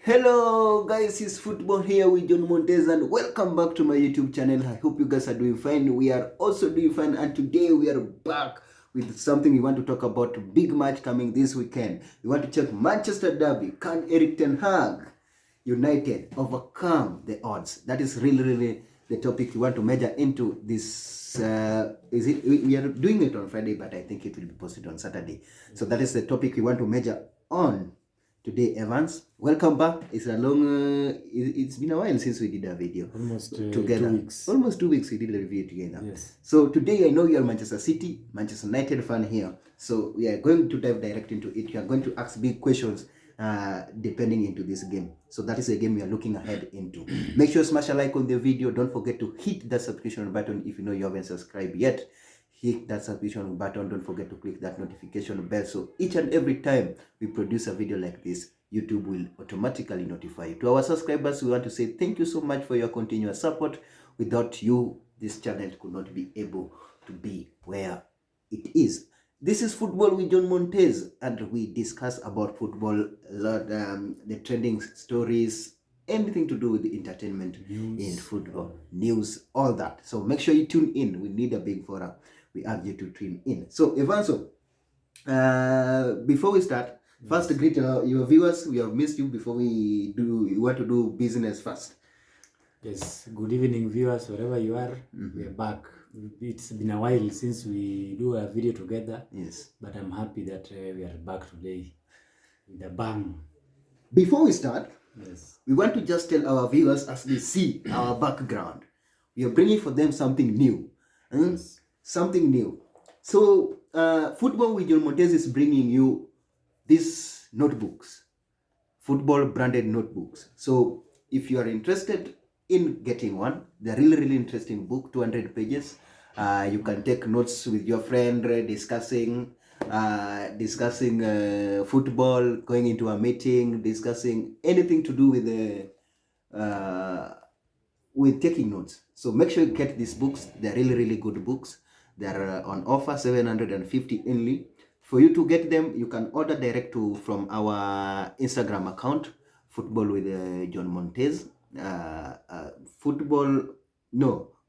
Hello guys, it's Football here with John Montez and welcome back to my YouTube channel. I hope you guys are doing fine. We are also doing fine and today we are back with something we want to talk about. Big match coming this weekend. We want to check Manchester Derby. Can Erick Tenhag United overcome the odds? That is really the topic we want to measure into this. We are doing it on Friday, but I think it will be posted on Saturday. So that is the topic we want to measure on today. Evans, welcome back. It's a long it's been a while since we did a video almost together. 2 weeks. Almost 2 weeks we did a review together. Yes. So today I know you are Manchester City, Manchester United fan here, so we are going to dive direct into it. We are going to ask big questions depending into this game. So that is a game we are looking ahead into. Make sure you smash a like on the video. Don't forget to hit that subscription button if you know you haven't subscribed yet. Hit that subscription button. Don't forget to click that notification bell, so each and every time we produce a video like this, YouTube will automatically notify you. To our subscribers, we want to say thank you so much for your continuous support. Without you, this channel could not be able to be where it is. This is Football with John Montez, and we discuss about football a lot, the trending stories, anything to do with the entertainment in football, news, all that. So make sure you tune in. We need a big forum. We urge you to tune in. So Evanso, before we start, first greet your viewers. We have missed you. Before we want to do business first. Yes, good evening viewers, wherever you are. We are back. It's been a while since we do a video together. Yes. But I'm happy that we are back today with a bang. Before we start, yes, we want to just tell our viewers, as they see our background, we are bringing for them something new. Yes. Something new. So, Football with John Montez is bringing you these notebooks, football branded notebooks. So, if you are interested in getting one, they're really interesting book, 200 pages. You can take notes with your friend, discussing football, going into a meeting, discussing anything to do with taking notes. So make sure you get these books. They're really good books. They're on offer, 750 only. For you to get them, you can order direct from our Instagram account, Football with John Montez.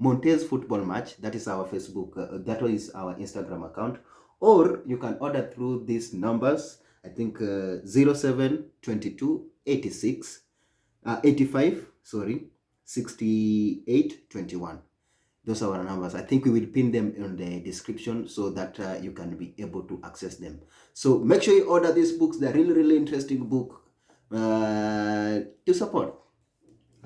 Montez Football Match. That is our Facebook. That is our Instagram account. Or you can order through these numbers. I think 0722 86 85. Sorry, 6821. Those are our numbers. I think we will pin them in the description so that you can be able to access them. So make sure you order these books. They're really interesting book to support.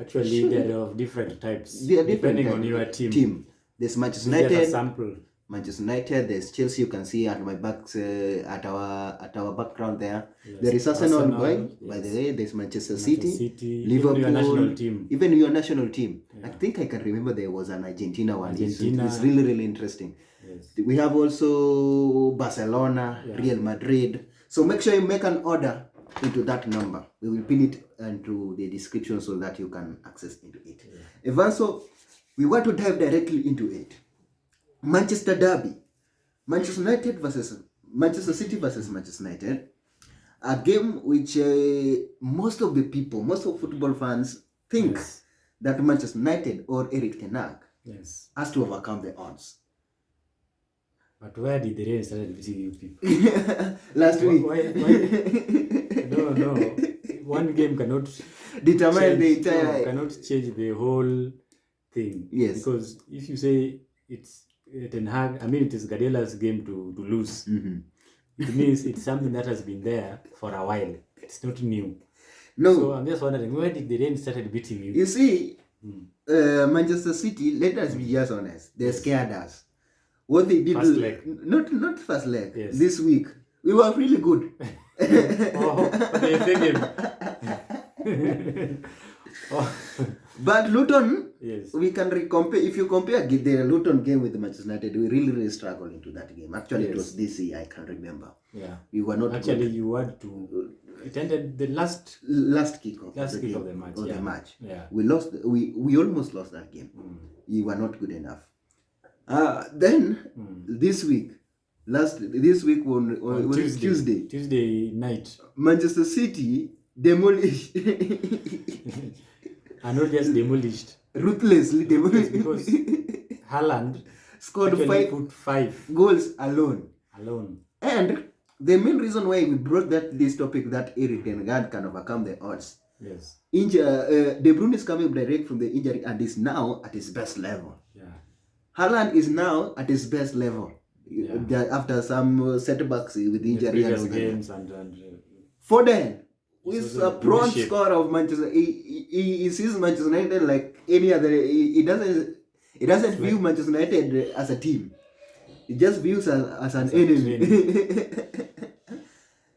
Actually, they're of different types. They are different depending on your team. There's Manchester United. Sample. Manchester United. There's Chelsea. You can see at my back, at our background there. Yes. There is Arsenal going. Yes. By the way, there's Manchester City, Liverpool, even your national team. Even your national team. Yeah. I think I can remember there was an Argentina one. It's really interesting. Yes. We have also Barcelona, Real Madrid. So make sure you make an order into that number. We will pin it into the description so that you can access into it. Yeah. Evanso, we want to dive directly into it. Manchester Derby, Manchester United versus Manchester City versus Manchester United, a game which most of football fans think that Manchester United or Erick Tenhag has to overcome the odds. But where did the rain start visiting you people? Last week. Why? No. One game cannot determine the entire. Cannot change the whole thing. Yes. Because if you say it's Tenhag, I mean it is Guardiola's game to lose. It means it's something that has been there for a while. It's not new. No. So I'm just wondering, where did the rain started beating you? You see, Manchester City, let us be just honest, they scared us. What they did, first leg. Not first leg. Yes. This week we were really good. Okay, But Luton, yes, we can compare. If you compare the Luton game with the Manchester United, we really struggled into that game. Actually, it was this year. I can remember. Yeah, we were not. Actually, good. You had to. It ended the last kick-off. Last kick of the match. The match. Yeah. We lost. We almost lost that game. We were not good enough. Then this week on Tuesday night, Manchester City demolished, And not just demolished. ruthlessly Because demolished. Haaland Scored actually 5 put 5 goals alone. alone. And the main reason why we brought this topic that Erick Tenhag can overcome the odds. Yes. De Bruyne is coming direct from the injury and is now at his best level. Yeah. Haaland is now at his best level. Yeah. After some setbacks with injury previous and games and Foden, who he's is also a in good prone shape. scorer of Manchester, he sees Manchester United like any other. He doesn't view Manchester United as a team. He just views as an enemy.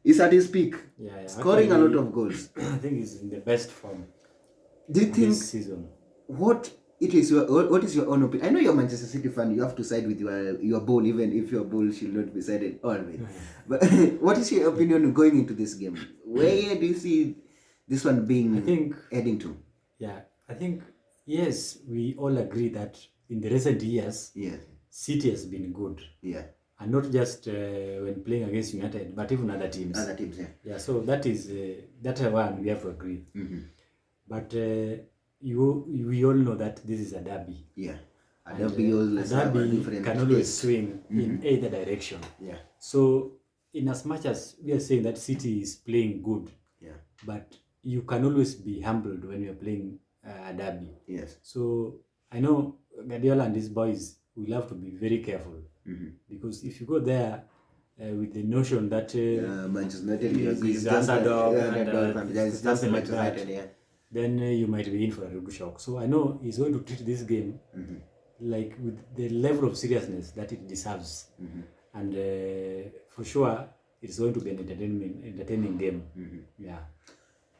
He's at his peak, scoring a lot of goals. I think he's in the best form. Do you think this season? What is your own opinion? I know you're a Manchester City fan. You have to side with your ball, even if your ball should not be sided always. But what is your opinion going into this game? Where do you see this one being heading to? Yeah, I think yes, we all agree that in the recent years, City has been good. Yeah. And not just when playing against United, but even other teams. Other teams, yeah. Yeah, so that is one we have to agree. Mm-hmm. But we all know that this is a derby. Yeah. A derby can always swing in either direction. Yeah. So in as much as we are saying that City is playing good, but you can always be humbled when you're playing a derby. Yes. So I know Guardiola and his boys will have to be very careful. Because if you go there with the notion that Manchester United is underdog and something like that, then you might be in for a rude shock. So I know he's going to treat this game like with the level of seriousness that it deserves, and for sure it's going to be an entertaining game. Yeah.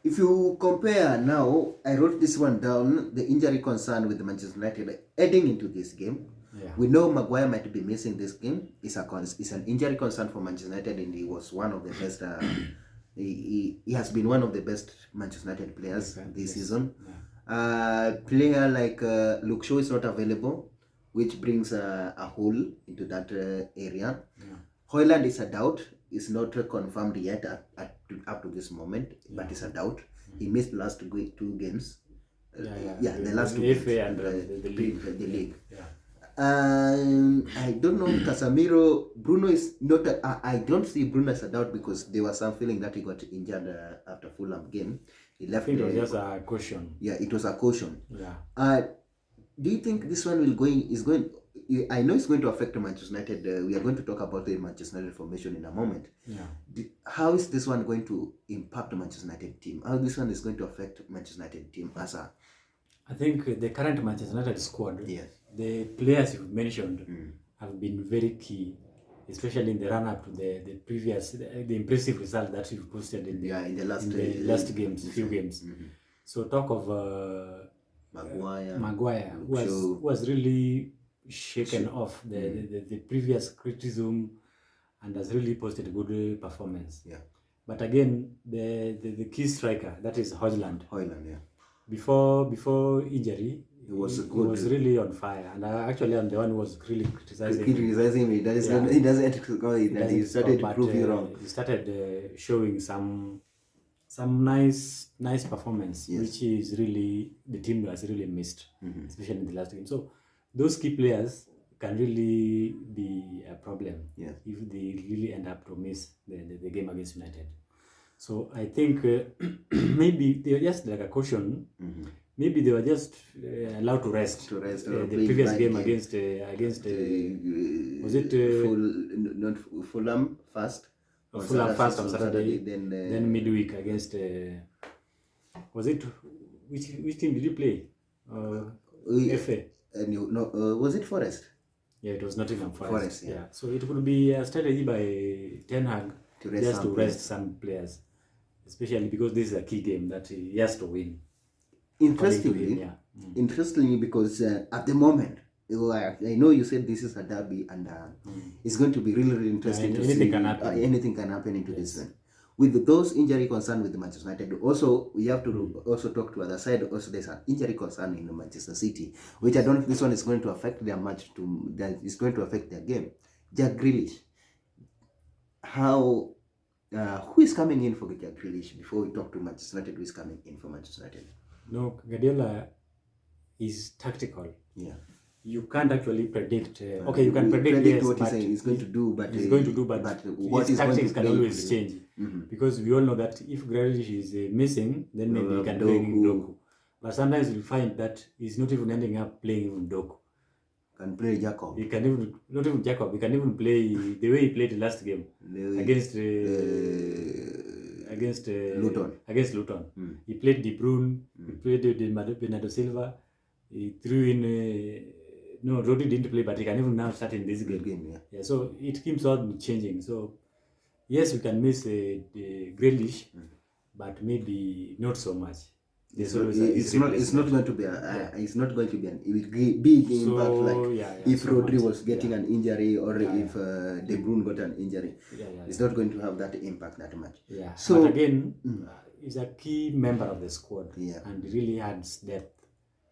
If you compare now, I wrote this one down. The injury concern with Manchester United heading into this game. Yeah. We know Maguire might be missing this game. It's an injury concern for Manchester United, and he was one of the best. He has been one of the best Manchester United players this season. Yeah. Player like Luke Shaw is not available, which brings a hole into that area. Yeah. Højlund is a doubt. It's not confirmed yet up to this moment, but it's a doubt. He missed the last 2 games. The last 2 games. And the league. Yeah. I don't know, Casemiro. Bruno is not. I don't see Bruno as a doubt because there was some feeling that he got injured after Fulham game. He left. I think it was just a caution. Yeah, it was a caution. Yeah. Do you think this one is going? I know it's going to affect Manchester United. We are going to talk about the Manchester United formation in a moment. Yeah. How is this one going to impact the Manchester United team? How this one is going to affect Manchester United team as a? I think the current Manchester United squad, the players you've mentioned have been very key, especially in the run-up to the impressive result that you've posted in the last games, few games. So talk of Maguire who was really shaken off the previous criticism and has really posted a good performance. Yeah. But again, the key striker, that is Højlund. Before injury, he was really on fire, and actually I'm the one who was really criticizing him. He doesn't go in, and he started proving wrong. He started showing some nice performance, which is really the team has really missed, especially in the last game. So those key players can really be a problem if they really end up to miss the game against United. So I think maybe they were just like a caution. Maybe they were just allowed to rest. The previous game against was it Fulham first? Fulham first on Saturday. Then midweek against was it which team did you play? FA. Was it Forest? Yeah, it was Nottingham Forest. Yeah. So it would be a strategy by Tenhag to rest some players, especially because this is a key game that he has to win. Interestingly, because at the moment, I know you said this is a derby, and it's going to be really interesting to see. Anything can happen into this one. With those injury concern with the Manchester United, also we have to also talk to other side. Also, there's an injury concern in the Manchester City, which I don't think this one is going to affect their match. That is going to affect their game. Jack Grealish, how Who is coming in for Grealish before we talk to Manchester United? Who is coming in for Manchester United? No, Guardiola is tactical. Yeah. You can't actually predict. Okay, you can predict yes, what he's going to do, but what his tactics can always change. Because we all know that if Grealish is missing, then maybe he can bring in Doku. But sometimes you find that he's not even ending up playing even Doku. Can play Jacob. He can even not even Jacob. He can even play the way he played the last game against Luton. Against Luton, he played De Bruyne. He played Bernardo Silva. He threw in. No, Rodri didn't play, but he can even now start in this game. Yeah. So it keeps on changing. So yes, we can miss the Grealish, but maybe not so much. It's not going to be it's not going to be an big impact if Rodri was getting an injury or if De Bruyne got an injury. It's not going to have that impact that much. Yeah. So but again, he's a key member of the squad and really adds depth.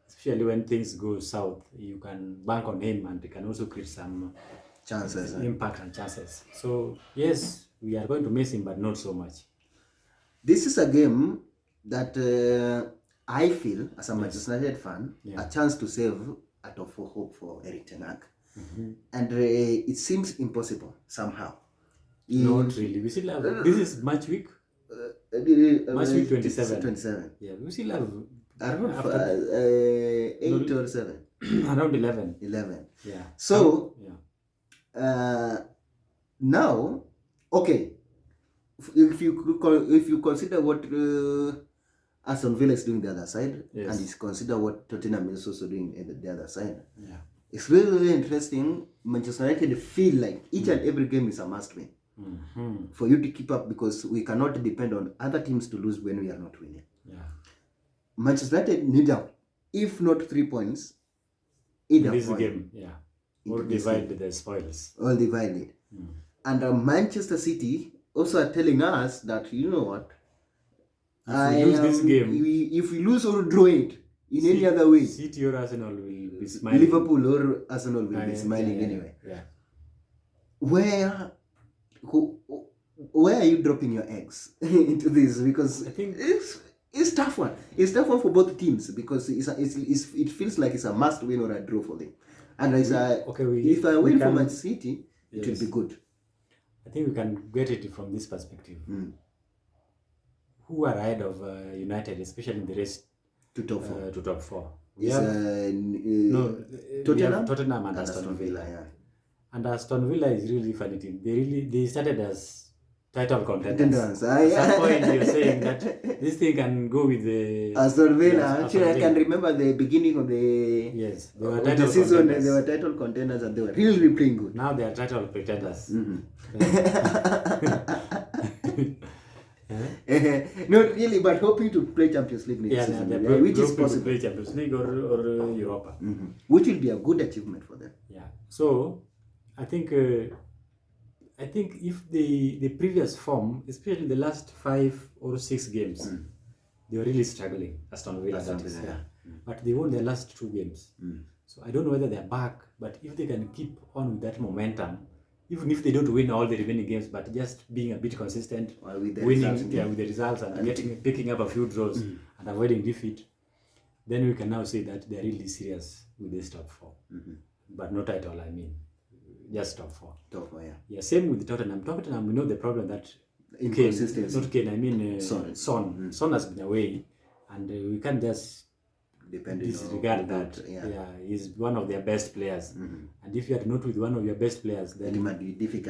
Especially when things go south, you can bank on him and he can also create some chances, impact and chances. So yes, we are going to miss him, but not so much. This is a game that I feel, as a Manchester United fan, a chance to save a top 4 hope for Erick Tenhag. And it seems impossible somehow. Not really. We still have this is match week. Match week 27. Yeah, we still have. Around 8 or 7. Around 11. Yeah. So now, okay, if you consider what Aston Villa is doing the other side, and you consider what Tottenham is also doing the other side, it's really interesting. Manchester United feel like each and every game is a must win for you to keep up, because we cannot depend on other teams to lose when we are not winning. Manchester United need out, if not 3 points, either this game, or divide the spoils. Or divide it. And Manchester City also are telling us that, you know what, if we lose this game, if we lose or draw it in any other way, City or Arsenal will be smiling. Liverpool or Arsenal will be smiling anyway. Where are you dropping your eggs into this? Because I think it's tough one. It's tough one for both teams, because it feels like it's a must win or a draw for them. And if I win for Man City, it will be good. I think we can get it from this perspective. Who are ahead of United, especially in the race to top 4? We have Tottenham and Aston Villa. And Aston Villa is really funny team. They started as title contenders. At some point, you're saying that this thing can go with the Aston Villa. Actually, I can remember the beginning of the season. They were title contenders and they were really playing good. Now they are title pretenders. Not really, but hoping to play Champions League next season, which is possible. Play Champions League or Europa, which will be a good achievement for them. So I think if the previous form, especially the last 5 or 6 games, they were really struggling. Aston Villa, but they won their last 2 games. So I don't know whether they're back, but if they can keep on with that momentum, even if they don't win all the remaining games, but just being a bit consistent, with the results and picking up a few draws and avoiding defeat, then we can now say that they're really serious with this top 4. But no title, I mean. Just top 4. Same with Tottenham. Tottenham, we know the problem that Son has been away, and we can't just disregard that. He's one of their best players, and if you are not with one of your best players, then it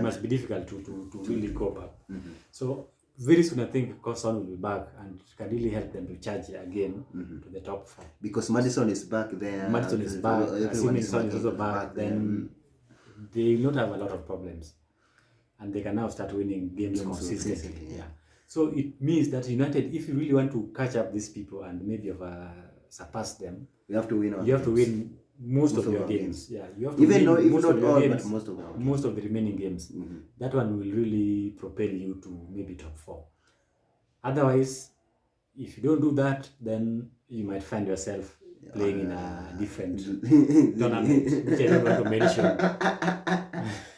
must be difficult to really cope up. So very soon I think Son will be back and can really help them to charge again to the top 4. Because Maddison is back there. Maddison is back. Assuming Son is also back, then they will not have a lot of problems, and they can now start winning games consistently. So it means that United, if you really want to catch up these people and maybe surpass them, you have to win. You have to win most of your games. You have to win most of the remaining games. That one will really propel you to maybe top 4. Otherwise, if you don't do that, then you might find yourself playing in a different tournament, which I don't want to mention.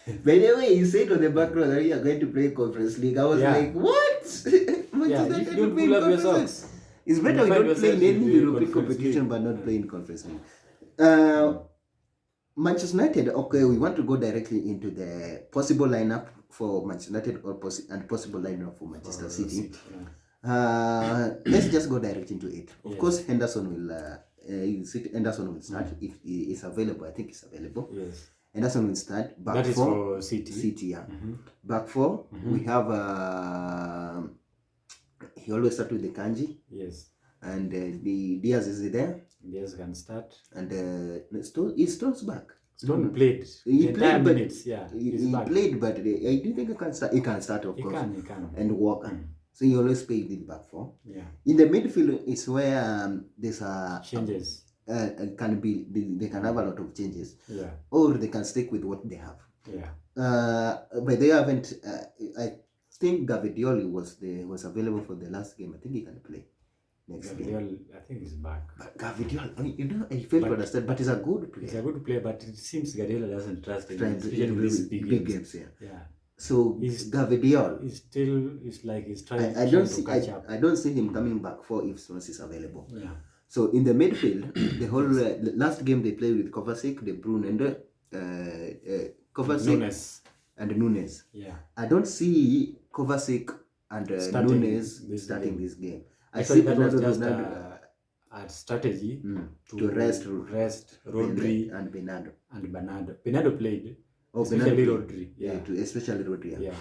By the way, you said on the background that you are going to play Conference League. I was like, what? If you don't pull up your socks. It's better we don't play in any European competition but not play in Conference League. Manchester United, okay, we want to go directly into the possible lineup for Manchester United and possible lineup for Manchester City. Let's just go direct into it. Of course, Henderson will start if he is available. I think he's available. Yes. Henderson will start. Back that is four, for City. City, yeah. Back four, we have he always starts with the Kanji. Yes. And the Diaz is there. Diaz can start. And Stone's back. Stone played. He played, but minutes. Yeah. He played, but I do think he can start. He can start, of course. He can. And Walker. So he always played in back four. Yeah. In the midfield is where there's changes. They can have a lot of changes. Yeah. Or they can stick with what they have. Yeah. But they haven't. I think Gavedioli was available for the last game. I think he can play next game. I think he's back. But Gavedioli, I fail to understand. But he's a good player. He's a good player, but it seems Guardiola doesn't trust him, especially in these big games. Yeah. So Gavedioli, he's trying to catch up. I don't see him coming back for if Stones is available. Yeah. So in the midfield, the whole last game they played with Kovacic, De Bruyne, and Kovacic and Nunes. Yeah. I don't see Kovacic and Nunes starting this game. I see that was just a strategy to rest Rodri and Bernardo. Bernardo played. Especially Rodri. Yeah. Especially Rodri. Yeah.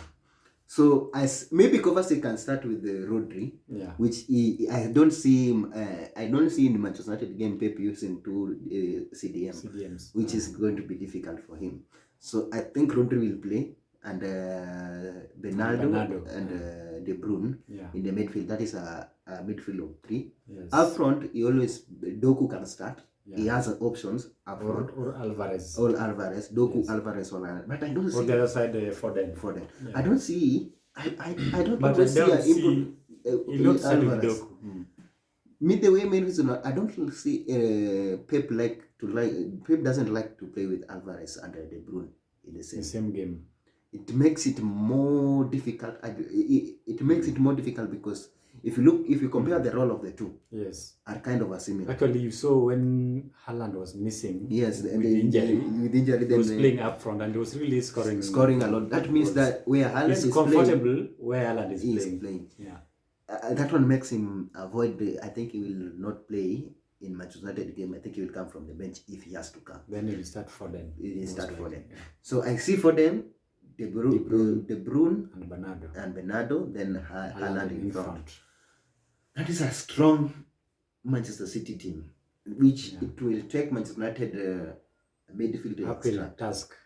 So maybe Kovacic can start with the Rodri, which I don't see him. I don't see in the Manchester United game Pep using two CDMs, which is going to be difficult for him. So I think Rodri will play, and Bernardo and De Bruyne in the midfield. That is a midfield of three. Yes. Up front, Doku can start. Yeah. He has options up front. Or Alvarez. Doku, Alvarez, or Alvarez. But I don't see. On the other side, Foden. Yeah. I don't see. I don't see Alvarez. The way main reason I don't see Pep doesn't like to play with Alvarez and De Bruyne in the same game. It makes it more difficult. It makes it more difficult because if you compare the role of the two, are kind of a similar. Actually, you saw when Haaland was missing. Yes, with injury, he was playing up front and he was really scoring a lot. That means that where Haaland is comfortable playing, where Haaland is playing. Yeah. That one makes him avoid. I think he will not play in Manchester United game. I think he will come from the bench if he has to come. Then he will start for them. Yeah. So I see for them De Bruyne and Bernardo, then Haaland in front. That is a strong Manchester City team, which it will take Manchester United midfield to extra task.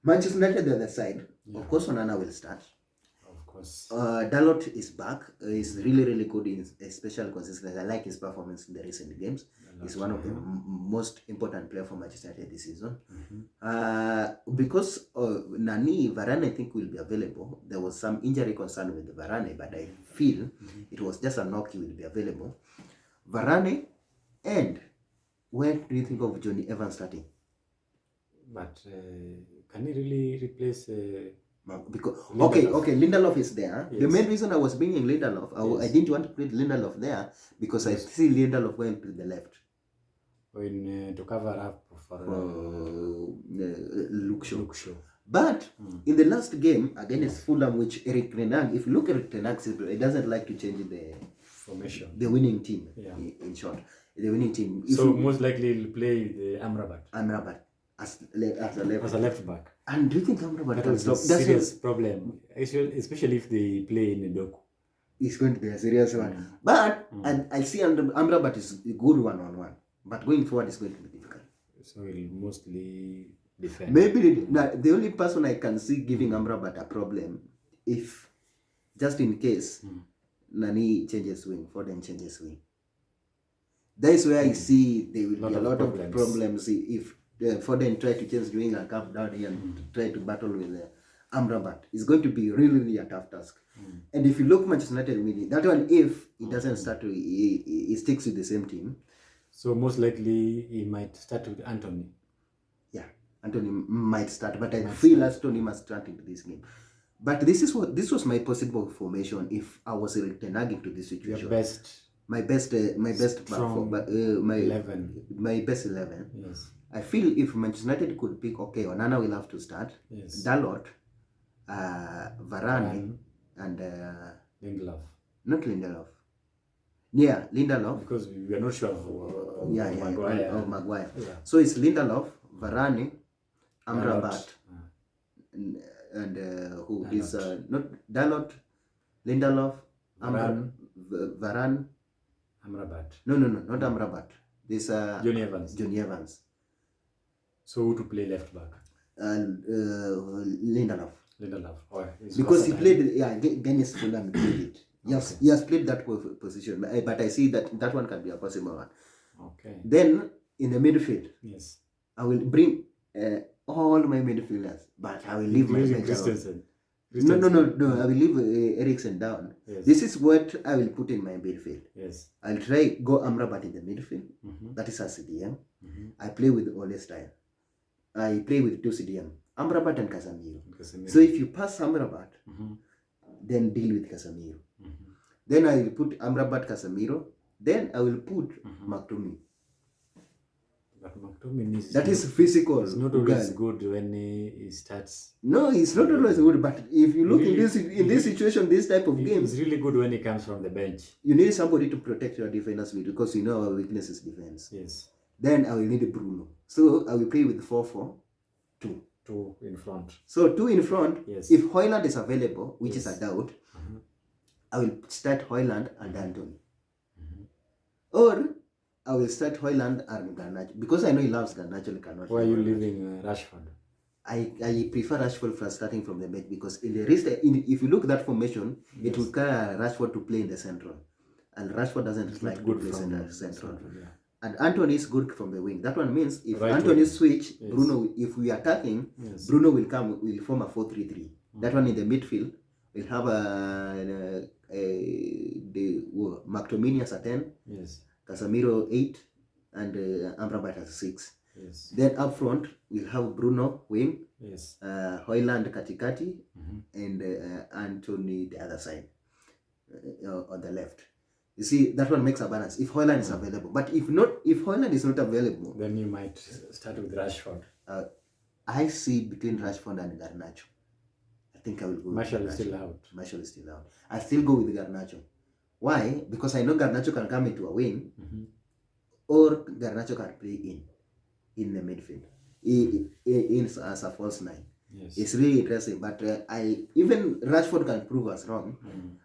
Manchester United the other side, of course, Onana will start. Of course. Dalot is back. He's really, really good in special consistency. I like his performance in the recent games. He's one of the most important players for Manchester United this season. Because Varane, I think, will be available. There was some injury concern with Varane, but I feel it was just a knock. He will be available. Varane, and where do you think of Johnny Evans starting? But can he really replace? Because Lindelof is there. Yes. The main reason I was bringing Lindelof, I didn't want to put Lindelof there because I see Lindelof going to the left. To cover up for Luke Shaw. But in the last game against Fulham, which Erick Tenhag, if you look at Tenhag, he doesn't like to change the formation, the winning team. In short, the winning team. Most likely he'll play the Amrabat as a left back. And do you think Amrabat can stop? That's a serious problem, especially if they play in Doku. It's going to be a serious one. But I see Amrabat is a good one-on-one. But going forward is going to be difficult. So he'll mostly defend. Maybe the only person I can see giving Amrabat a problem, if just in case Nani changes wing, Foden changes wing. That is where I see there will be a lot of problems if Foden try to change wing and come down here and try to battle with Amrabat. It's going to be really a tough task. And if you look Manchester United winning, that one, if he doesn't start to, he sticks with the same team. So most likely he might start with Anthony. Yeah. Antony might start, but I feel Antony must start into this game. But this was my possible formation if I was Erick Tenhag into this situation. My best 11. My best 11. Yes. I feel if Manchester United could pick, okay, Onana will have to start. Yes. Dalot, Varane, and Lindelof. Not Lindelof. Yeah, Lindelof. Because we are not sure of Maguire. Yeah. So it's Lindelof, Varane, Amrabat, and who Dalot. is not Dalot, Lindelof, Varane. Amrabat. No, not Amrabat. This Johnny Evans. Johnny Evans. So who to play left back? Lindelof. Oh, because he played against Fulham. Yes, he has played that position, but I see that one can be a possible one. Okay. Then in the midfield, yes, I will bring all my midfielders, but I will leave my Christensen. No. I will leave Eriksen down. Yes. This is what I will put in my midfield. Yes. I'll try go Amrabat in the midfield. Mm-hmm. That is a CDM. Mm-hmm. I play with Ole style. I play with two CDM. Amrabat and Casemiro. So if you pass Amrabat, mm-hmm. then deal with Casemiro. Mm-hmm. Then I will put Amrabat, Casemiro. Then I will put McTominay. But McTominay that is physical. It's not always good when he starts. No, it's not always good. But if you look really, in this situation, this type of game, it's really good when he comes from the bench. You need somebody to protect your defenders with, because you know our weakness is defense. Yes. Then I will need Bruno. So I will play with 4-4-2. Two in front. So 2 in front. Yes. If Højlund is available, which is a doubt, I will start Højlund and Antony. Or I will start Højlund and Garnacho, because I know he loves Garnacho. Why are you leaving Rashford? I prefer Rashford for starting from the bench, because in the rest, if you look at that formation, it will require Rashford to play in the central, and Rashford doesn't like to play in the central. Yeah. And Antony is good from the wing. That one means if Antony switch, Bruno, if we are attacking, Bruno will form a 4-3-3. That one in the midfield will have McTominay as a 10, Casemiro 8, and Amrabat as 6. Yes. Then up front we'll have Bruno wing, Højlund katikati, and Antony the other side on the left. You see, that one makes a balance if Højlund is available. But if Højlund is not available, then you might start with Rashford. I see between Rashford and Garnacho. I think I will go with Martial is still out. Martial is still out. I still go with Garnacho. Why? Because I know Garnacho can come into a wing, or Garnacho can play in the midfield, as a false 9. Yes. It's really interesting, but even Rashford can prove us wrong.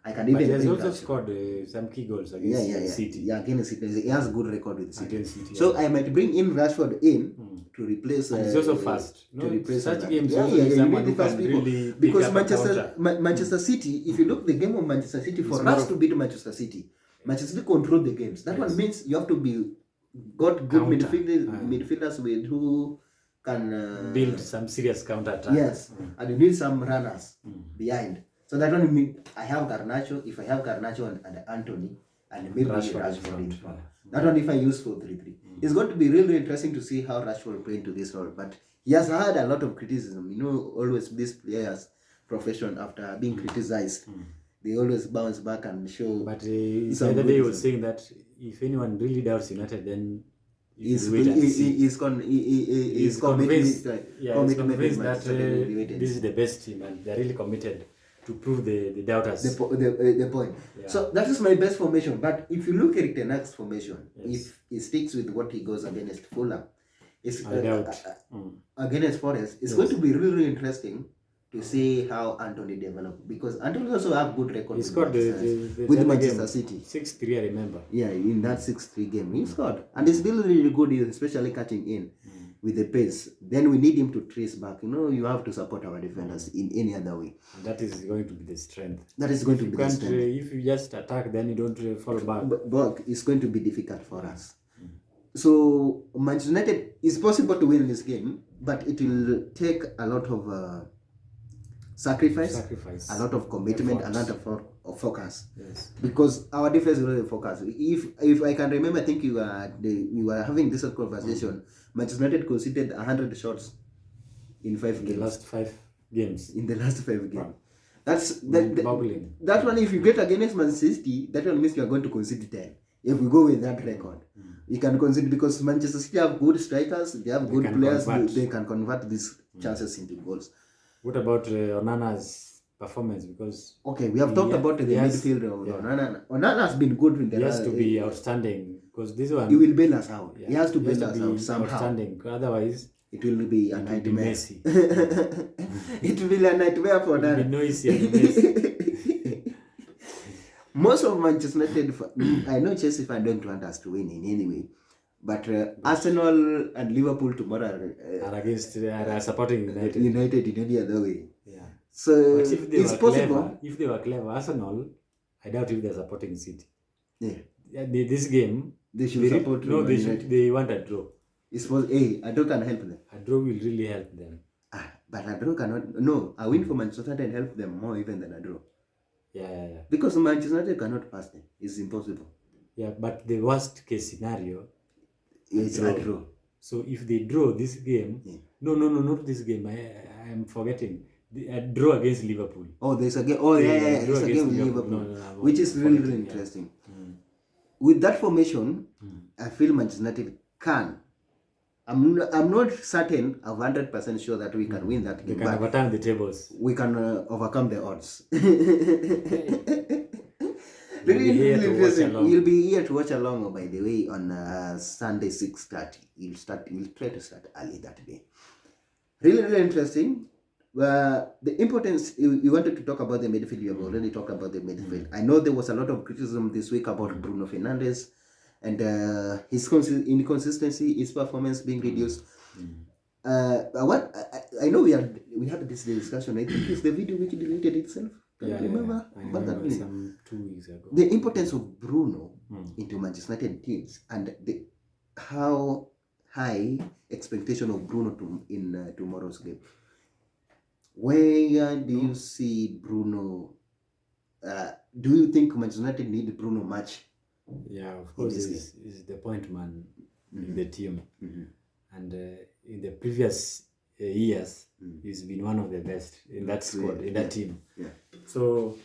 I can even. But he has also scored some key goals against City. Yeah, against City. He has a good record with City. City, so I might bring in Rashford in to replace. And he's also fast. To replace such games. You need the fast people, really, because Manchester City. If you look the game of Manchester City, for us to beat Manchester City, Manchester City control the games. That one means you have to be got good midfielders with who can build some serious counter attack. Yes, and you need some runners behind. So that one means I have Garnacho. If I have Garnacho and Antony and maybe Rashford in front. That one if I use 4-3-3. It's going to be really interesting to see how Rashford will play into this role. But he has had a lot of criticism. You know, always these players' profession after being criticized, they always bounce back and show. But the other day he was saying that if anyone really doubts United, then he's convinced that this is the best team, and they're really committed to prove the doubters. The point. Yeah. So that is my best formation. But if you look at Erick Tenhag's formation, if he sticks with what he goes against Fulham, against Forest, it's going to be really, really interesting to see how Antony developed, because Antony also have good record. He scored with Manchester City 6-3, I remember. Yeah, in that 6-3 game he scored, and he's still really good, especially cutting in with the pace. Then we need him to trace back. You know, you have to support our defenders in any other way. And that is going to be the strength. That is going to be the strength. If you just attack, then you don't fall back. But it's going to be difficult for us. So Manchester United is possible to win this game, but it will take a lot of sacrifice, a lot of commitment, a lot of focus. Yes. Because our defense is really focused. If I can remember, I think we were having this conversation. Manchester United conceded 100 shots in 5 games. The last 5 games. In the last 5 games. Wow. That's that one. If you get against Man City, that one means you are going to concede 10. If we go with that record, you can concede because Manchester City have good strikers, they have good players, they can convert these chances into goals. What about Onana's performance? Because we have talked about the midfield of Onana. Onana has been good in the. He has to be outstanding because this one. He will bail us out. He has to bail us out somehow. Outstanding. Otherwise, it will be a nightmare. It will be a nightmare for that. It will be noisy and messy. Most of Manchester United, I know Chelsea fans don't want us to win in any way, but Arsenal and Liverpool tomorrow are supporting United. United in any other way. Yeah. So but if they it's possible. Clever, if they were clever, Arsenal, I doubt if they're supporting City. Yeah. This game, they should support. No, they want a draw. It's supposed. A draw can help them. A draw will really help them. But a draw cannot. No, a win for Manchester United help them more even than a draw. Yeah. Because Manchester United cannot pass them. It's impossible. Yeah, but the worst case scenario is a draw. So if they draw this game, no, not this game. I am forgetting. A draw against Liverpool. Oh, there's a game. Oh, yeah. There's a game with Liverpool, which is really interesting. With that formation, I feel Manchester United can. I'm not certain, 100% sure that we can win that game. We can overturn the tables. We can overcome the odds. Really interesting. You'll be here to watch along, by the way, on Sunday 6:30. We'll try to start early that day. Really interesting. The importance, you wanted to talk about the midfield. You have already talked about the midfield. I know there was a lot of criticism this week about Bruno Fernandes and his inconsistency, his performance being reduced. I know we had this discussion. I think it's the video which deleted itself. Can you remember? I remember some 2 weeks ago. The importance of Bruno into Manchester United teams and how high expectation of Bruno in tomorrow's game. Where do you see Bruno? Do you think Manchester United need Bruno much? Yeah, of course, he's the point man in the team. And in the previous years, he's been one of the best in that squad, in that team. Yeah. So,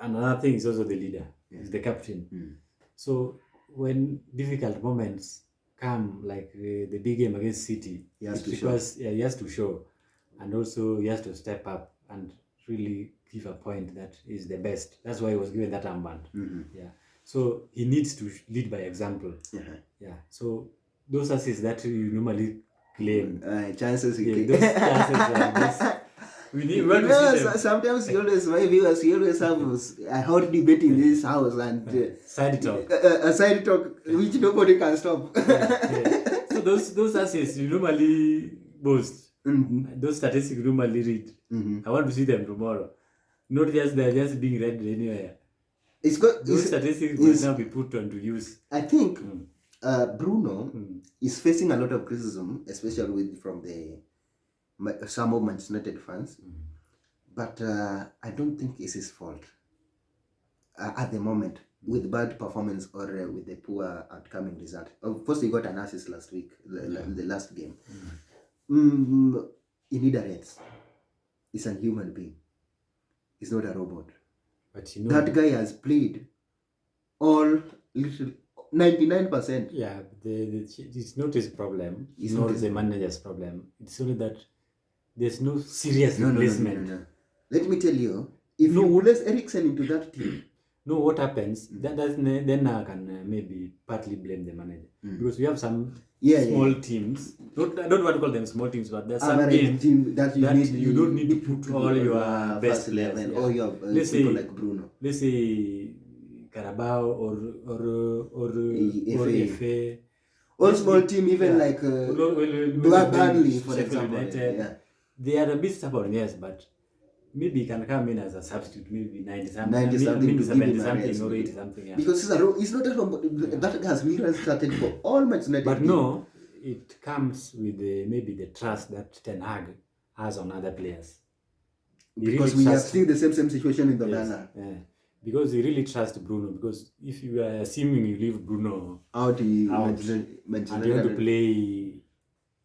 another thing is also the leader, he's the captain. So, when difficult moments come, like the big game against City, he has to show. And also, he has to step up and really give a point that is the best. That's why he was given that armband. Yeah. So he needs to lead by example. Yeah. So those assists that you normally claim, chances you claim. Those chances like this. We want to see them. Sometimes my viewers, you always have a hot debate in this house and side talk. A side talk which nobody can stop. So those assists you normally boast. Those statistics you normally read. I want to see them tomorrow. Not just they're just being read anywhere. Those statistics must now be put onto use. I think Bruno is facing a lot of criticism, especially from some of Manchester United fans. But I don't think it's his fault at the moment with bad performance or with the poor outcoming result. Of course, he got an assist last week, the last game. He needs a rest. He's a human being. He's not a robot. But that guy has played all 99%. Yeah, it's not his problem. It's not the manager's problem. It's only that there's no serious replacement. No. Let me tell you, if you place Erickson into that team, what happens? Then I can maybe partly blame the manager because we have some small teams. I don't want to call them small teams, but there's some teams that you don't need to put all your best players. Or your people like Bruno. Let's say Carabao or FA. All small team, even like Burnley, for example. They are a bit stubborn, yes, but maybe he can come in as a substitute, maybe 90-something, 70-something or 80-something. Yeah. Because it's not a robot. That has really started for all Manchester United. But no, it comes with maybe the trust that Tenhag has on other players. Because we have seen the same situation in the Ghana. Yeah. Because he really trusts Bruno. Because if you are assuming you leave Bruno out and you have to play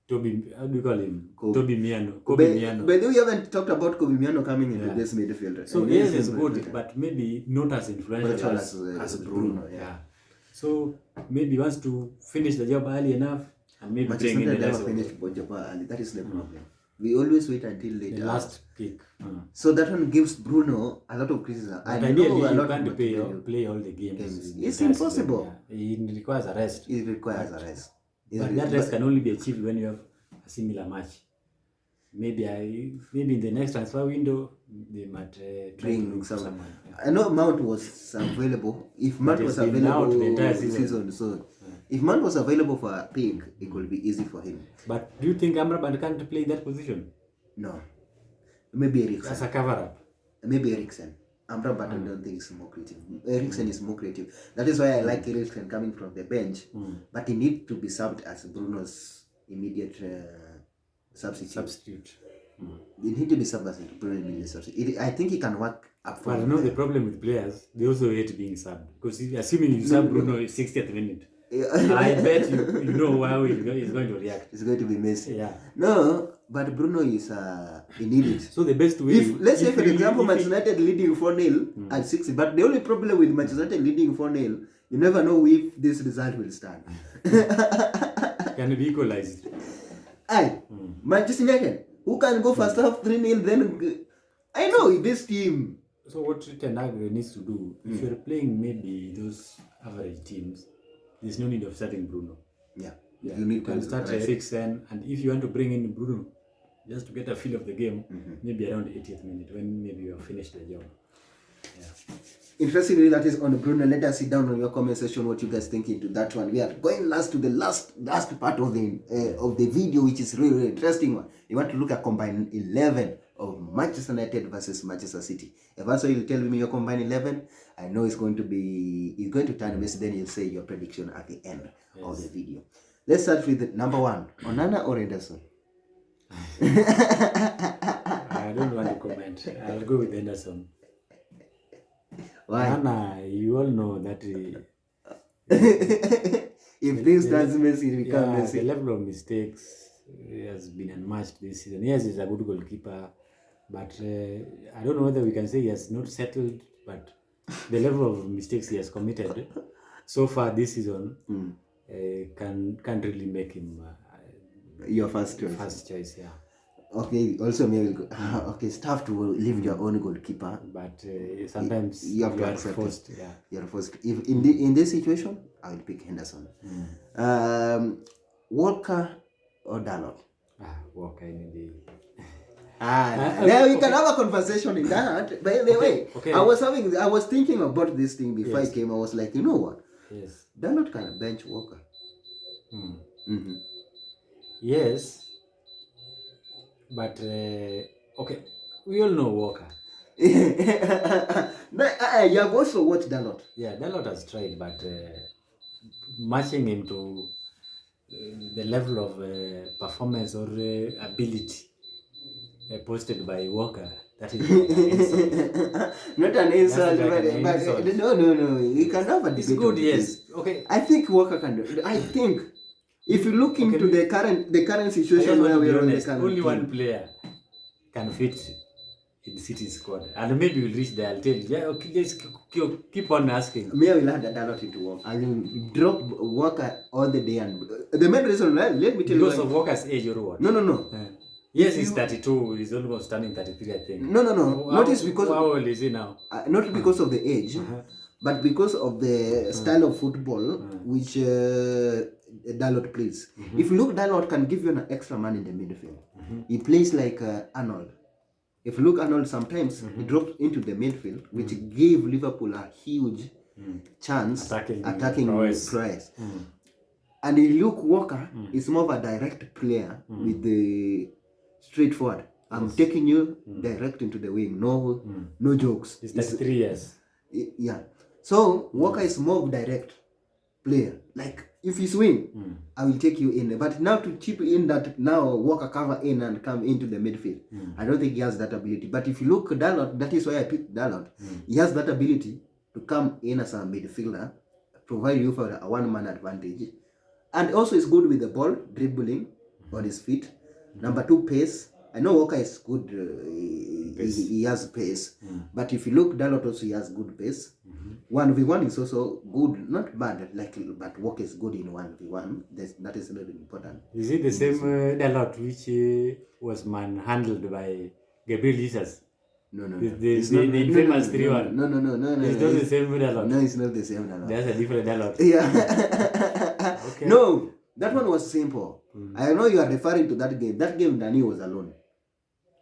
Toby, how do you call him? Toby Miano. Kobe Miano. But we haven't talked about Kobe Miano coming into this midfield. So yes, it's good, but maybe not as influential as Bruno. Yeah. So maybe he wants to finish the job early enough and maybe bring in the never finished the job early. That is the problem. We always wait until later. The last pick. So that one gives Bruno a lot of criticism. Ideally, you can't play all the games. It's impossible. It requires a rest. It requires a rest. But that rest can only be achieved when you have a similar match. Maybe in the next transfer window they might bring someone. I know Mount was available. If Mount was available the entire season, so if Mount was available for a pick, it could be easy for him. But do you think Amrabat can't play that position? No. Maybe Erickson. As a cover-up. Maybe Erickson. Amrabat I don't think is more creative. Erickson is more creative. That is why I like Erickson coming from the bench. But he needs to be subbed as Bruno's immediate substitute. He need to be subbed as Bruno's immediate substitute. I think he can work up front. But I know the problem with players, they also hate being subbed. Because assuming you sub Bruno 60th minute, I bet you know how he's going to react. It's going to be messy. Yeah. No, but Bruno is he needs it. So the best way, let's say for example Manchester United leading 4-0 at 60, but the only problem with Manchester United leading 4-0, you never know if this result will stand. Can it be equalized? Manchester United, who can go first half 3-0, then I know this team. So what Tenhag needs to do, if you're playing maybe those average teams, there's no need of starting Bruno. Yeah. You can start Erickson, and if you want to bring in Bruno, just to get a feel of the game, maybe around 80th minute when maybe you have finished the job. Yeah. Interestingly, that is on Bruno. Let us sit down on your comment section what you guys think into that one. We are going to the last part of the video, which is really interesting one. You want to look at combined 11 of Manchester United versus Manchester City. If also you'll tell me your combined 11, I know it's going to turn Messi, then you'll say your prediction at the end of the video. Let's start with number 1. Onana or Henderson? I don't want to comment. I'll go with Henderson. Why? Onana, you all know that if things turns Messi, it becomes Messi. The level of mistakes has been unmatched this season. Yes, he's a good goalkeeper, but I don't know whether we can say he has not settled, but the level of mistakes he has committed so far this season can't really make him your first choice. Yeah. Okay. Also, maybe okay. It's tough to leave your own goalkeeper, but sometimes you have to accept forced. Yeah. You're forced. If in this situation, I will pick Henderson. Walker or Dalot? Walker in the. Now we can have a conversation in that. By the way, okay. I was thinking about this thing before I came. I was like, you know what? Yes. Dalot can bench Walker. Yes. But okay, we all know Walker. You have also watched Dalot. Yeah, Dalot has tried, but matching him to the level of performance or ability posted by Walker, that is not an insult. But no. He can have a debate. It's good, yes. Okay. I think Walker can do. I think if you look into the current situation where we are on, only one player can fit in City's squad, and maybe we'll reach there. I'll tell you. Yeah, okay, just keep on asking. Me, I will add Dalot into Walker. I will drop Walker all the day, and the main reason, let me tell you. Because of Walker's age or what? No. Yes, he's 32. He's almost turning 33, I think. No. Not because how old is he now? Not because of the age, but because of the style of football which Dalot plays. If you look, Dalot can give you an extra man in the midfield. He plays like Arnold. If you look, Arnold sometimes he drops into the midfield, which gave Liverpool a huge chance attacking price. And you look, Walker is more of a direct player with the straightforward. I'm taking you direct into the wing. No jokes. He's 33 years. Yeah. So Walker is more of direct player. Like if you swing, I will take you in. But now to chip in that now Walker cover in and come into the midfield, I don't think he has that ability. But if you look at Dalot, that is why I picked Dalot. He has that ability to come in as a midfielder, provide you for a one-man advantage. And also is good with the ball, dribbling, on his feet. Number 2, pace. I know Walker is good. He has pace. But if you look, Dalot also he has good pace. 1v1 is also good, not bad, but Walker is good in 1v1. That is very important. Is it the same Dalot which was manhandled by Gabriel Jesus? No. The infamous 3-1. No. It's not the same Dalot. No, it's not the same Dalot. That's a different Dalot. Yeah. Okay. No, that one was simple. I know you are referring to that game. That game, Dani was alone.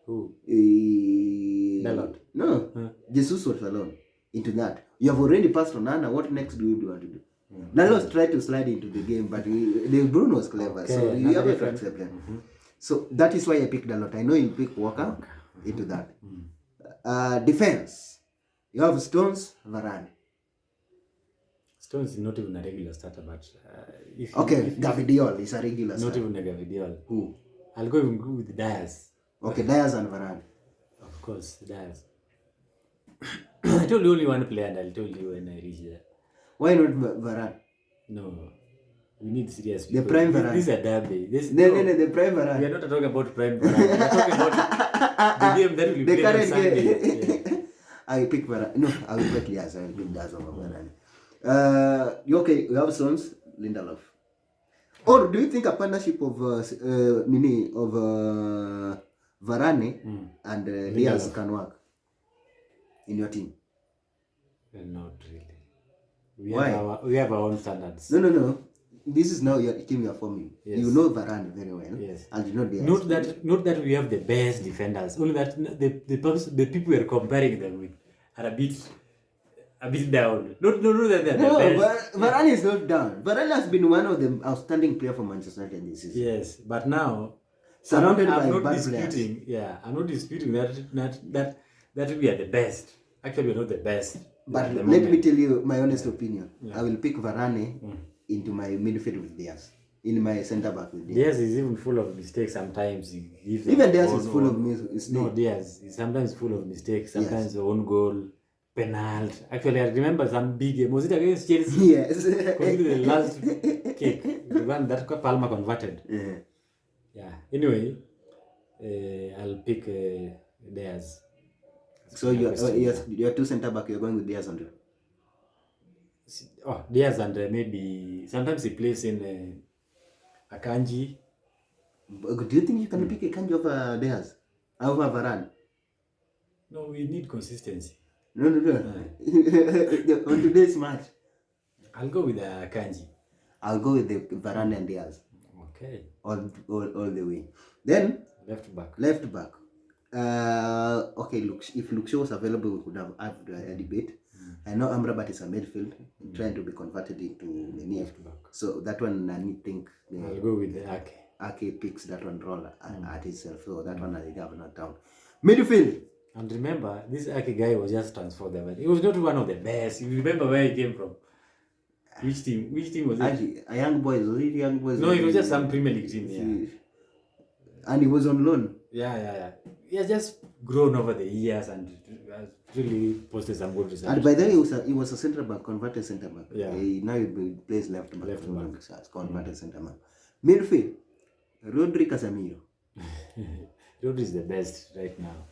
Who? Dalot. No. Jesus was alone into that. You have already passed on Nana. What next do you want to do? Dalot tried to slide into the game, but the Bruno was clever. Okay, so you have to accept them. So that is why I picked Dalot. I know you pick Walker into that. Defense. You have Stones, Varane. Stones is not even a regular starter, but Gavidiol is a regular starter. Not even a Gavidiol. Who? I'll go with Diaz. Okay, Diaz and Varane. Of course, Diaz. I told you only one player, and I'll tell you when I reach there. Why not Varane? No. We need serious people. The prime Varane. This is a derby. No, the prime Varane. We are not talking about prime Varane. We are talking about the game that will be played on Sunday. Yeah. I will pick Varane. No, I will pick Diaz. I will pick Diaz over Varane. Okay, we have Sons, Lindelof. Or do you think a partnership of Varane and Diaz can work in your team? Well, not really. Why? We have our own standards. No. This is now your team you are forming. Yes. You know Varane very well. Yes. And you know Diaz. Not that we have the best defenders. Only that the people we are comparing them with are a bit down. Not that they're the best. Varane is not down. Varane has been one of the outstanding players for Manchester United this season. Yes, but now surrounded by I'm not bad disputing. players. Yeah, I'm not disputing that we are the best. Actually, we're not the best. But let me tell you my honest opinion. Yeah. I will pick Varane into my midfield with Diaz. In my centre back with Diaz. Diaz is even full of mistakes sometimes. Even Diaz is full of mistakes. No, Diaz is sometimes full of mistakes. Sometimes own goal, penalty. Actually, I remember some big game. Was it against Chelsea? Yes. Consider the last kick, the one that Palmer converted. Yeah. Anyway, I'll pick Diaz. So your two centre back, you're going with Diaz and Diaz and maybe sometimes he plays in Akanji. Do you think you can pick Akanji over Diaz? Over Varane? No, we need consistency. No. On today's match, I'll go with Akanji. I'll go with the Varane and Diaz. Okay. All the way. Then left back. Okay, look, if Luke Shaw was available, we could have had a debate. I know Amrabat is a midfield, trying to be converted into a left back. So that one, I think I'll go with the Ake. Ake picks that one role at itself. So that one I have not down. Midfield. And remember, this Ake guy was just transferred there. He was not one of the best. You remember where he came from? Which team was it? Actually, a young boy. Was it young boys? No, it was just some Premier League team. Yeah. And he was on loan. Yeah. He has just grown over the years and really posted some good results. And by the way, he was a centre back, converted centre back. Yeah. Now he plays left back. Converted centre back. Midfield, Rodri Casemiro. Rodri is the best right now.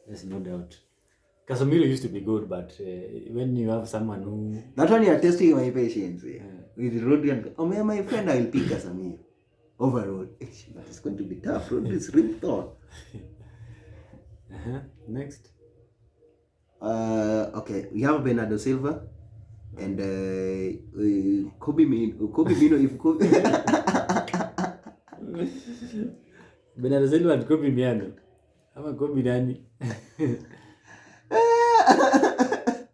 There's no doubt. Casemiro used to be good, but when you have someone who... That one you are testing my patience. With Rodri and... my friend, I will pick Casemiro. Overall. But it's going to be tough. Rodri is really tall. Next. Okay, we have Bernardo Silva and Kobe Mino. If Kobe Bernardo Silva and Kobe Mino. I'm a Kobe Nani.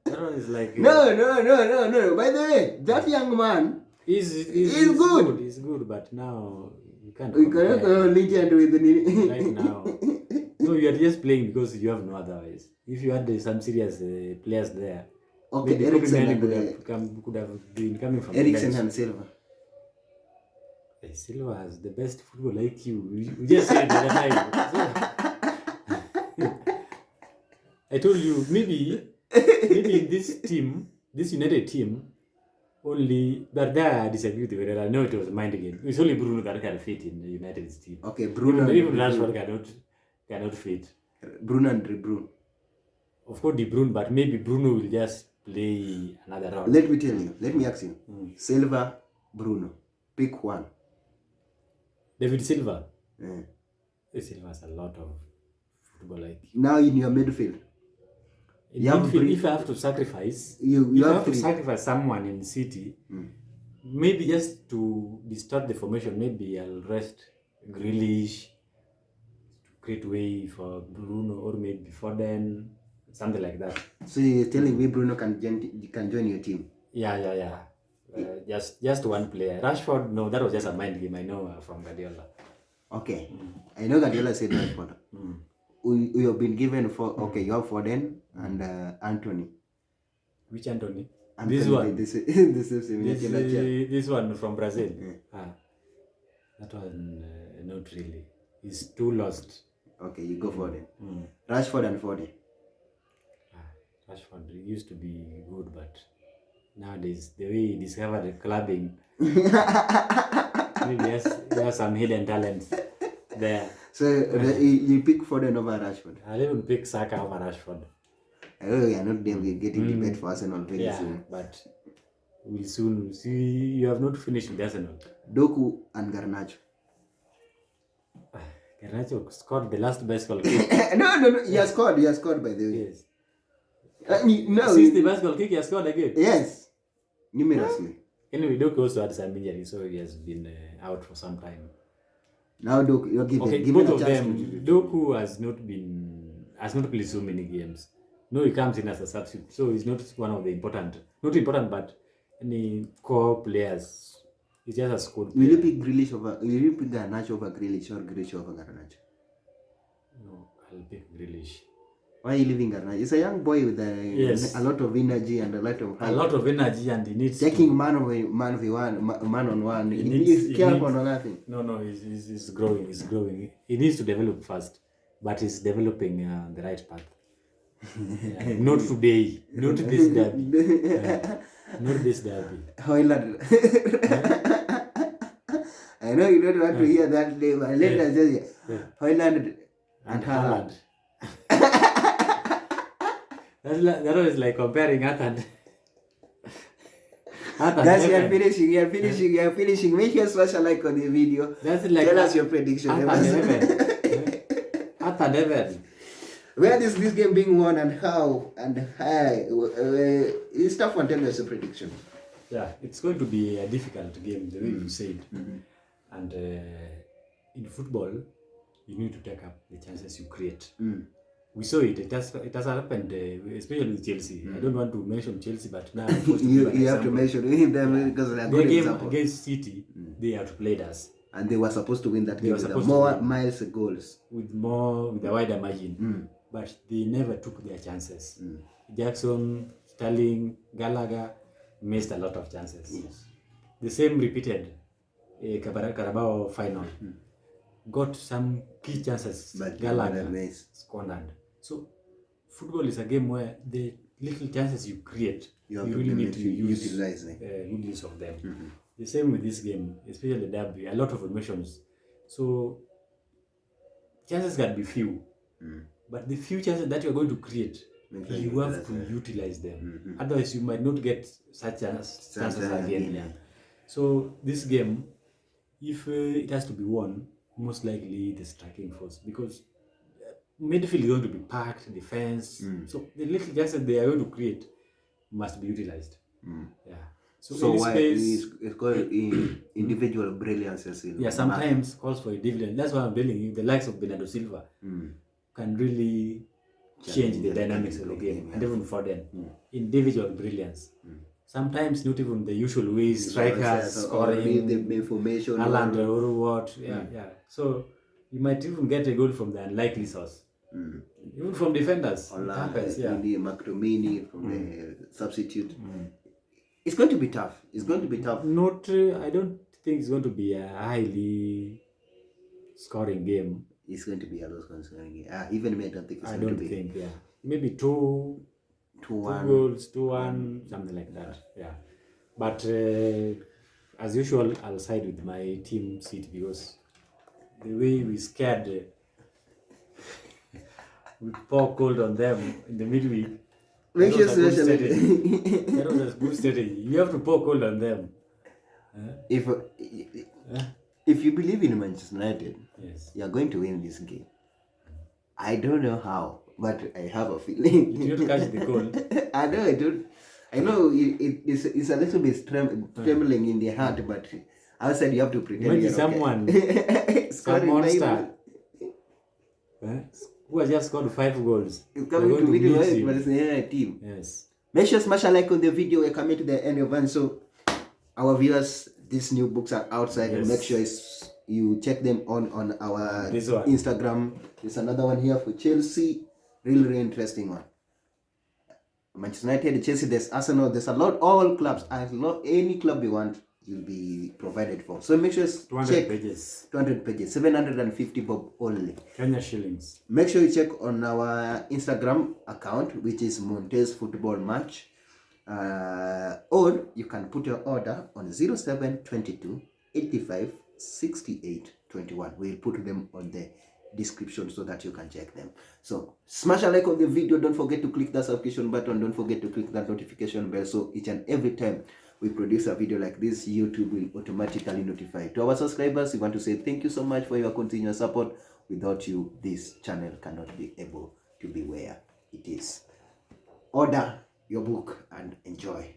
That one is like no. By the way, that young man is good. He's good, but now you can't. We cannot legend with the right now. No, you are just playing because you have no other ways. If you had some serious players there, okay, Erickson could have been coming from Erickson and Silva. Silva has the best football IQ. We just said the other time. I told you maybe in this United team, only, but there I disagree with you. I know it was a mind game. It's only Bruno that can fit in the United team. Okay, Bruno. Even Rashford cannot fit. Bruno and De Bruyne. Of course, De Bruyne, but maybe Bruno will just play another role. Let me tell you. Let me ask you. Silva, Bruno. Pick one. David Silva. Silva has a lot of football IQ. Now in your midfield. If I have to sacrifice, you have to sacrifice someone in City, maybe just to distort the formation, maybe I'll rest Grealish to create way for Bruno, or maybe Foden, something like that. So you're telling me Bruno can join your team? Yeah. Just one player. Rashford, no, that was just a mind game. I know from Guardiola. Okay, I know Guardiola said Rashford. You have been given you have Foden and Anthony. Which Anthony? This one. This one from Brazil. That one, not really. He's too lost. Okay, you go Foden. Rashford and Foden. Rashford used to be good, but nowadays the way he discovered the clubbing, maybe he has some hidden talents there. So you pick Foden over Rashford? I'll even pick Saka over Rashford. Oh, you're not getting debate for Arsenal very soon. But we'll soon see. You have not finished with Arsenal. Doku and Garnacho. Garnacho scored the last basketball kick. No. He has scored by the way. Yes. No. Since the basketball kick, he has scored again. Yes. Numerously. Anyway, Doku also had some injury, so he has been out for some time. Now Doku, you're given both a of chance them. Doku has not played so many games. No, he comes in as a substitute, so he's not one of the important, but any core players. He's just a squad player. Will you pick Garnacho over Grealish or Grealish over Garnacho? No, I'll pick Grealish. Why are you leaving Garnacho? He's a young boy with a lot of energy and a lot of energy, and he needs taking man on one. He's careful or nothing. No, he's growing. He needs to develop fast, but he's developing the right path. Not today. Not this derby. Not this derby. Hoyland. I know you don't want to hear that name. Let us tell you. Hoyland and Haaland. That was like comparing Haaland. That's you're finishing. Make your smash a like on the video. That's like tell us your prediction. Haaland. Where is this game being won and how? It's tough one. Tell us your prediction. Yeah, it's going to be a difficult game, the way you said. And in football, you need to take up the chances you create. We saw it. It has happened, especially with Chelsea. I don't want to mention Chelsea, but now you have to mention them because they are good example. Against City, they outplayed us. And they were supposed to win that game with more miles goals. With a wider margin. But they never took their chances. Jackson, Sterling, Gallagher missed a lot of chances. Yes. The same repeated Carabao final. Got some key chances, but Gallagher squandered. So football is a game where the little chances you create, you really need to utilize good use of them. The same with this game, especially the derby, a lot of emotions. So chances can be few, but the few chances that you're going to create, you have to utilize them. Otherwise, you might not get such chances again. So this game, if it has to be won, most likely the striking force, because midfield is going to be packed, defense. So the little chances they are going to create must be utilized. So why it's called individual brilliance? Sometimes calls for individual. That's why I'm telling you, the likes of Bernardo Silva can really change the dynamics of the game, and even for them, individual brilliance. Sometimes not even the usual ways, strikers scoring, the information, Haaland or what. So you might even get a goal from the unlikely source, even from defenders. McTominay from the substitute. It's going to be tough. Not, I don't think it's going to be a highly scoring game. It's going to be a low scoring game. Even me, I don't think it's going to be. I don't think, Maybe 2-1 goals, 2-1, something like that. But as usual, I'll side with my team seat because the way we scared, we pour cold on them in the midweek. Make sure that was a good strategy. You have to pour cold on them. If you believe in Manchester United, yes, you are going to win this game. I don't know how, but I have a feeling. You don't catch the cold. I know I don't. I know it's a little bit trembling in the heart, but outside you have to pretend. Maybe someone, some monster, who has just scored 5 goals. It's coming to video but it's the team. Yes. Make sure smash a like on the video. We're coming to the end of it. So our viewers, these new books are outside. Yes. And make sure you check them on our Instagram. There's another one here for Chelsea. Really interesting one. Manchester United, Chelsea, there's Arsenal, there's a lot, all clubs, any club you want, you'll be provided for. So make sure you 200 pages. 200 pages, 750 bob only. Kenya shillings. Make sure you check on our Instagram account, which is Montez Football Match. Or you can put your order on 0722 85 68 21. We'll put them on the description so that you can check them. So smash a like on the video. Don't forget to click that subscription button. Don't forget to click that notification bell, so each and every time we produce a video like this, YouTube will automatically notify. To our subscribers, we want to say thank you so much for your continuous support. Without you, this channel cannot be able to be where it is. Order your book and enjoy.